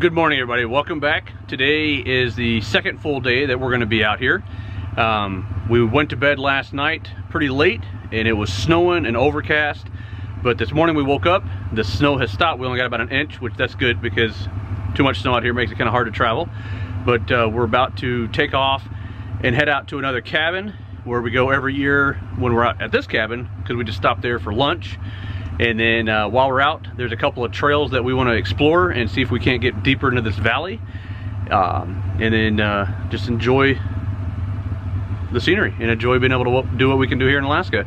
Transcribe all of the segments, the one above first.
Good morning, everybody. Welcome back. Today is the second full day that we're going to be out here. We went to bed last night pretty late and it was snowing and overcast, but this morning we woke up, the snow has stopped. We only got about an inch, which that's good because too much snow out here makes it kind of hard to travel. But we're about to take off and head out to another cabin where we go every year when we're out at this cabin, because we just stopped there for lunch. And then while we're out, there's a couple of trails that we want to explore and see if we can't get deeper into this valley. And then just enjoy the scenery and enjoy being able to do what we can do here in Alaska.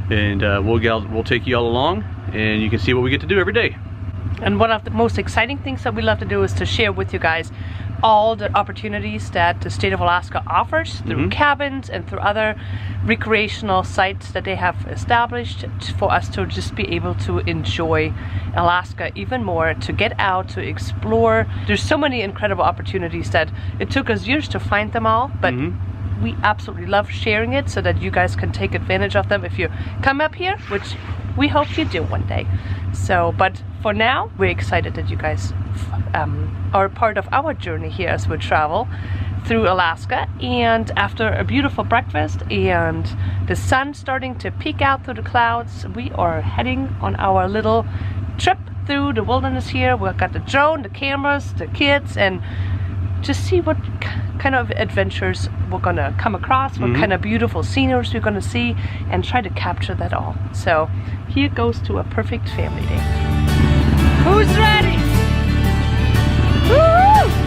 And we'll take you all along and you can see what we get to do every day. And one of the most exciting things that we love to do is to share with you guys all the opportunities that the state of Alaska offers through cabins and through other recreational sites that they have established for us to just be able to enjoy Alaska even more, to get out, to explore. There's so many incredible opportunities that it took us years to find them all, but we absolutely love sharing it so that you guys can take advantage of them if you come up here, which we hope you do one day. So, but for now, we're excited that you guys are part of our journey here as we travel through Alaska. And after a beautiful breakfast and the sun starting to peek out through the clouds, we are heading on our little trip through the wilderness here. We've got the drone, the cameras, the kids, and just see what kind of adventures we're gonna come across, what kind of beautiful sceneries we're gonna see, and try to capture that all. So here goes to a perfect family day. Who's ready? Woo!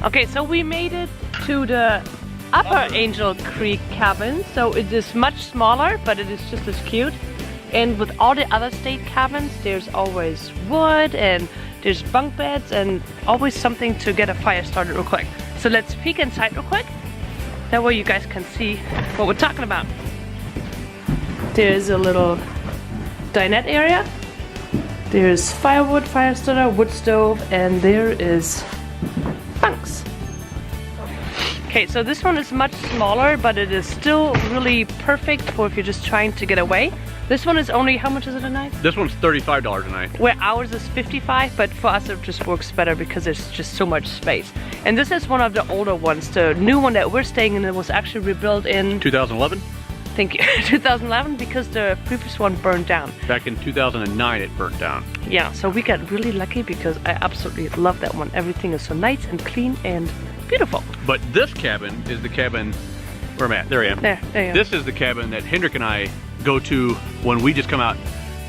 Okay, so we made it to the Upper Angel Creek cabin. So it is much smaller, but it is just as cute. And with all the other state cabins, there's always wood and there's bunk beds and always something to get a fire started real quick. So let's peek inside real quick. That way you guys can see what we're talking about. There's a little dinette area. There's firewood, fire starter, wood stove, and there is bunks. Okay, so this one is much smaller, but it is still really perfect for if you're just trying to get away. This one is only, how much is it a night? This one's $35 a night. Where ours is $55, but for us it just works better because there's just so much space. And this is one of the older ones. The new one that we're staying in, it was actually rebuilt in 2011? Thank you. 2011, because the previous one burned down. Back in 2009 it burnt down. Yeah, so we got really lucky because I absolutely love that one. Everything is so nice and clean and beautiful. But this cabin is the cabin where I'm at. There I am. There you go. This is the cabin that Hendrik and I go to when we just come out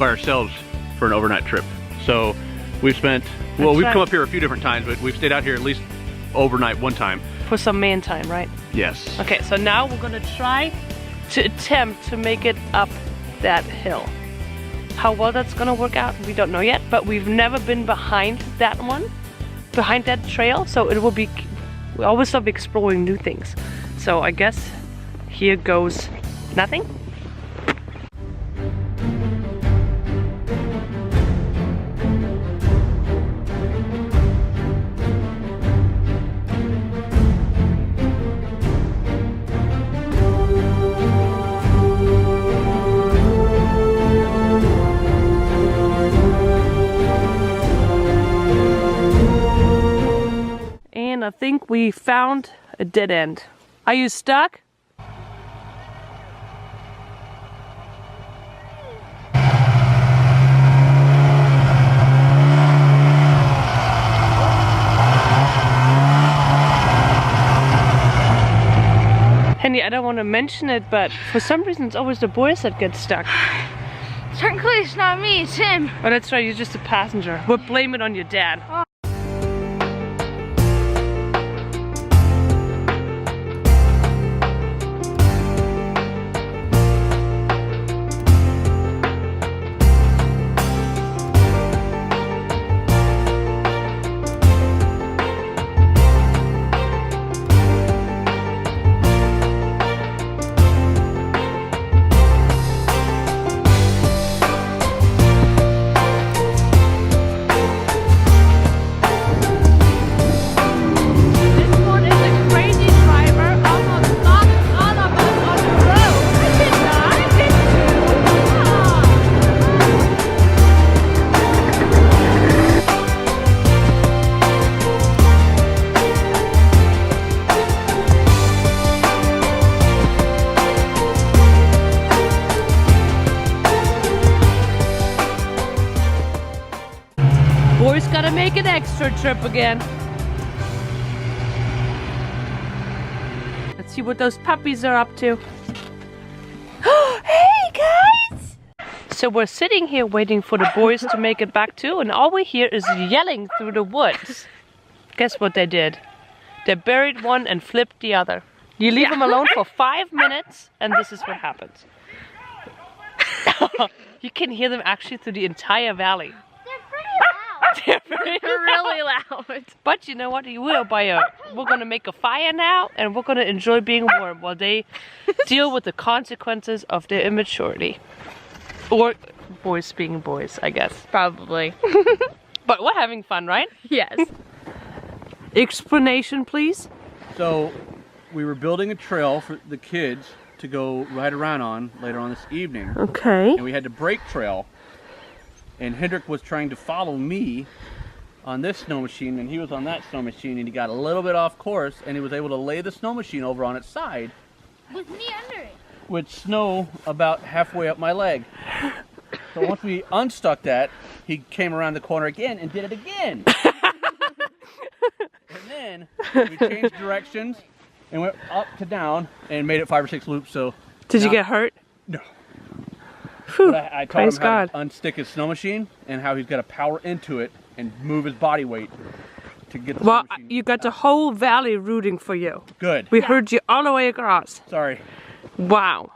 by ourselves for an overnight trip. So we've spent, well, we've come up here a few different times, but we've stayed out here at least overnight one time. For some man time, right? Yes. Okay, so now we're gonna try to attempt to make it up that hill. How well that's gonna work out, we don't know yet, but we've never been behind that one, behind that trail, so it will be, we always love exploring new things. So I guess here goes nothing. I think we found a dead end. Are you stuck? Henny, I don't want to mention it, but for some reason it's always the boys that get stuck. Technically it's not me, it's him. Oh, that's right, you're just a passenger. We'll blame it on your dad. Oh. extra trip again. Let's see what those puppies are up to. Hey guys! So we're sitting here waiting for the boys to make it back too, and all we hear is yelling through the woods. Guess what they did? They buried one and flipped the other. You leave them alone for 5 minutes, and this is what happens. You can hear them actually through the entire valley. They're pretty loud. They're really loud. But you know what? We're gonna make a fire now, and we're gonna enjoy being warm while they deal with the consequences of their immaturity. Or boys being boys, I guess. Probably. But we're having fun, right? Yes. Explanation, please. So we were building a trail for the kids to go ride around on later on this evening. Okay. And we had to break trail. And Hendrik was trying to follow me on this snow machine, and he was on that snow machine, and he got a little bit off course, and he was able to lay the snow machine over on its side. With me under it. With snow about halfway up my leg. So once we unstuck that, he came around the corner again and did it again. And then we changed directions and went up to down and made it 5 or 6 loops. So Did you get hurt? No. Whew, But I taught praise him how God. to unstick his snow machine and how he's got to power into it and move his body weight to get the Well, snow machine. you got the whole valley rooting for you. Good. We heard you all the way across. Sorry. Wow.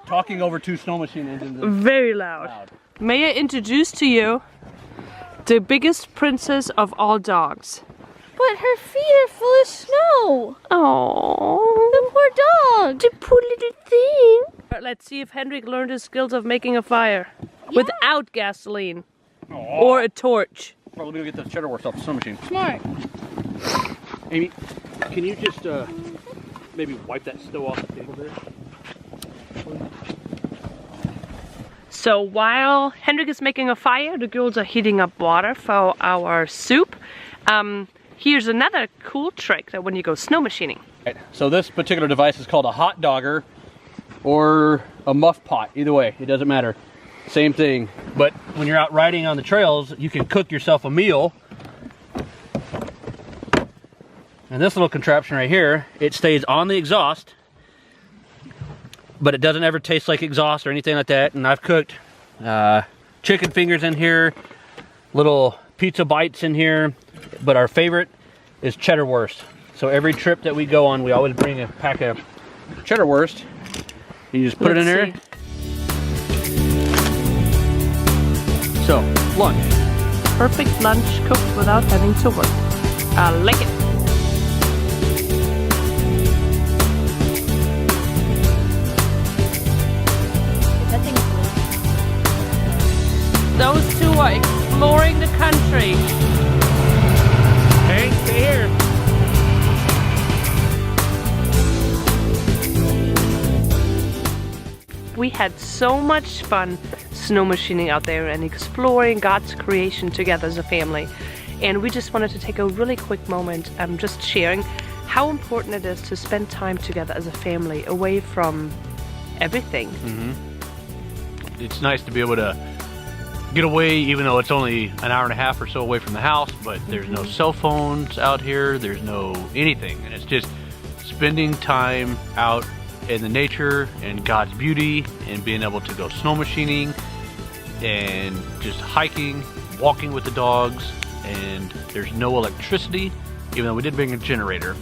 Talking over 2 snow machine engines is Very loud. loud. May I introduce to you the biggest princess of all dogs. But her feet are full of snow. Oh, The poor dog. the poor little thing. Let's see if Hendrik learned his skills of making a fire without gasoline or a torch. Well, let me go get the cheddar wurst off the snow machine. Smart. Amy, can you just maybe wipe that snow off the table there? So while Hendrik is making a fire, the girls are heating up water for our soup. Here's another cool trick that when you go snow machining. Right. So this particular device is called a hot dogger or a muff pot. Either way, it doesn't matter. Same thing. But when you're out riding on the trails, you can cook yourself a meal. And this little contraption right here, it stays on the exhaust, but it doesn't ever taste like exhaust or anything like that. And I've cooked chicken fingers in here, little pizza bites in here, but our favorite is cheddar wurst. So every trip that we go on, we always bring a pack of cheddar wurst. You just put it in there. So, lunch. Perfect lunch cooked without having to work. I like it. Those two are exploring the country. Hey, stay here. We had so much fun snow machining out there and exploring God's creation together as a family. And we just wanted to take a really quick moment just sharing how important it is to spend time together as a family away from everything. It's nice to be able to get away, even though it's only an hour and a half or so away from the house, but there's no cell phones out here, there's no anything, and it's just spending time out in the nature and God's beauty and being able to go snow machining and just hiking, walking with the dogs, and there's no electricity, even though we did bring a generator.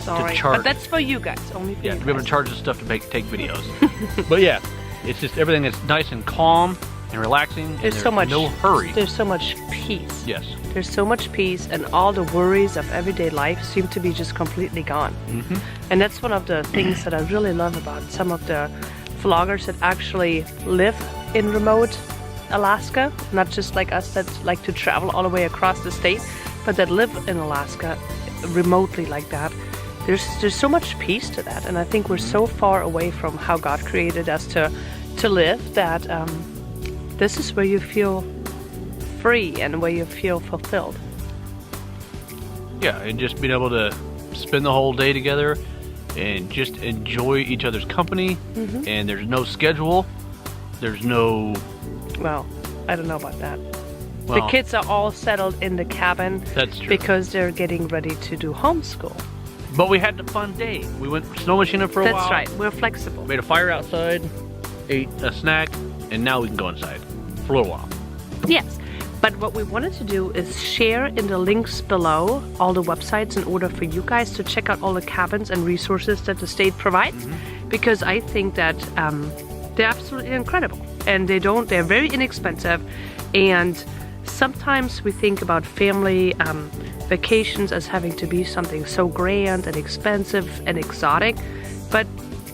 Sorry, charge. but that's for you guys, only for Yeah, you to be able guys. to charge the stuff to take videos. But yeah, it's just everything that's nice and calm and relaxing, and There's so much no hurry. There's so much peace. Yes. There's so much peace, and all the worries of everyday life seem to be just completely gone. And that's one of the things that I really love about some of the vloggers that actually live in remote Alaska, not just like us that like to travel all the way across the state, but that live in Alaska remotely like that. There's so much peace to that, and I think we're so far away from how God created us to live that this is where you feel free and where you feel fulfilled. Yeah, and just being able to spend the whole day together and just enjoy each other's company. And there's no schedule. There's no... Well, I don't know about that. The kids are all settled in the cabin. That's true. Because they're getting ready to do homeschool. But we had a fun day. We went snowmachining for a while. That's right. We're flexible. Made a fire outside, ate a snack, and now we can go inside for a little while. Yes. But what we wanted to do is share in the links below all the websites in order for you guys to check out all the cabins and resources that the state provides. Because I think that they're absolutely incredible. And they're very inexpensive. And sometimes we think about family vacations as having to be something so grand and expensive and exotic. But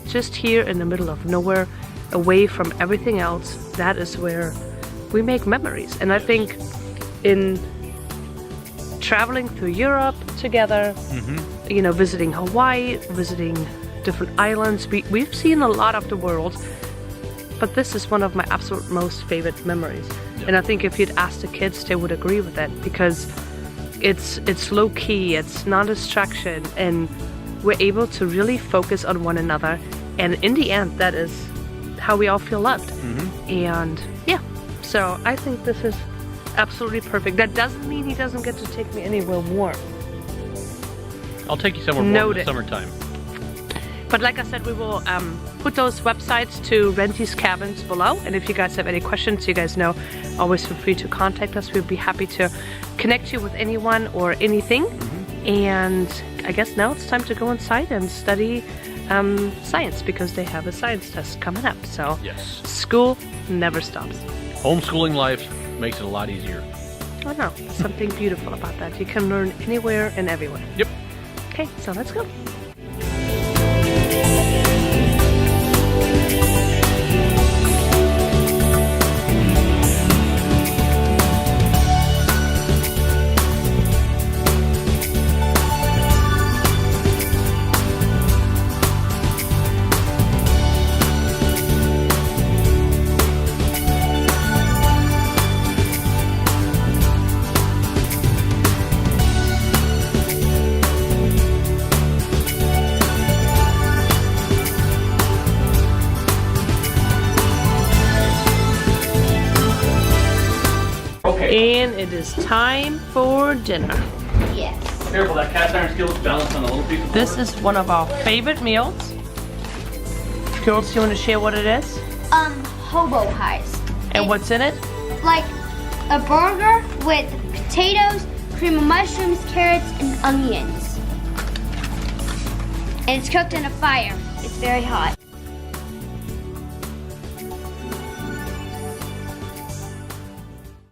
just here in the middle of nowhere, away from everything else, that is where we make memories. And I think in traveling through Europe together, you know, visiting Hawaii, visiting different islands, we've seen a lot of the world, but this is one of my absolute most favorite memories. And I think if you'd asked the kids, they would agree with that, because it's low key, it's non-distraction, and we're able to really focus on one another. And in the end, that is how we all feel loved. And yeah. So I think this is absolutely perfect. That doesn't mean he doesn't get to take me anywhere warm. I'll take you somewhere warm in the summertime. But like I said, we will put those websites to rent these cabins below. And if you guys have any questions, you guys know, always feel free to contact us. We'd be happy to connect you with anyone or anything. And I guess now it's time to go inside and study science, because they have a science test coming up. So yes, school never stops. Homeschooling life makes it a lot easier. I know, something beautiful about that. You can learn anywhere and everywhere. Yep. Okay, so let's go. And it is time for dinner. Yes. Careful, that cast iron skillet is balanced on a little piece of This is one of our favorite meals. Girls, you want to share what it is? Hobo pies. And what's in it? Like a burger with potatoes, cream of mushrooms, carrots, and onions. And it's cooked in a fire. It's very hot.